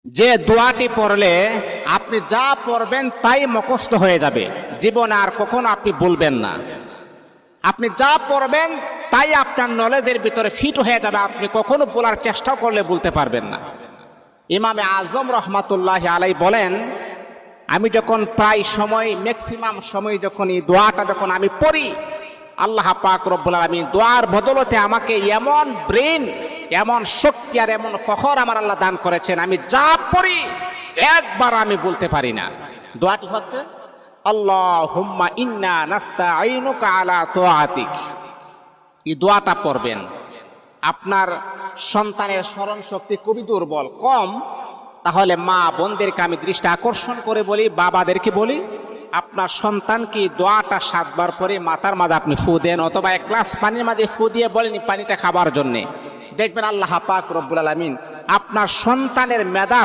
যে দোয়াটি পড়লে আপনি যা পড়বেন তাই মুখস্থ হয়ে যাবে, জীবনে আর কখনো আপনি বলবেন না। আপনি যা পড়বেন তাই আপনার নলেজের ভিতরে ফিট হয়ে যাবে, আপনি কখনো বলার চেষ্টা করলে বলতে পারবেন না। ইমামে আজম রহমাতুল্লাহ আলাই বলেন, আমি যখন প্রায় সময় ম্যাক্সিমাম সময় যখন এই দোয়াটা যখন আমি পড়ি, আল্লাহ পাক রব্বুল আলামিন দোয়ার বদলতে আমাকে এমন ব্রেন, এমন শক্তি আর এমন ফখর আমার আল্লাহ দান করেছেন, আমি যা পড়ি একবার আমি বলতে পারি না। দোয়াটি হচ্ছে আল্লাহুম্মা ইন্না নাস্তাঈনুকা আলা তাআতিক। এই দোয়াটা পড়বেন। আপনার সন্তানের স্মরণ শক্তি খুবই দুর্বল, কম, তাহলে মা বোনদেরকে আমি দৃষ্টি আকর্ষণ করে বলি, বাবাদেরকে বলি, আপনার সন্তানকে দোয়াটা 7 বার পরে মাথার মাঝে আপনি ফু দেন, অথবা 1 গ্লাস পানির মাঝে ফু দিয়ে বলেন পানিটা খাবার জন্যে। দেখবেন আল্লাহ পাক রব্বুল আলামিন আপনার সন্তানের মেধা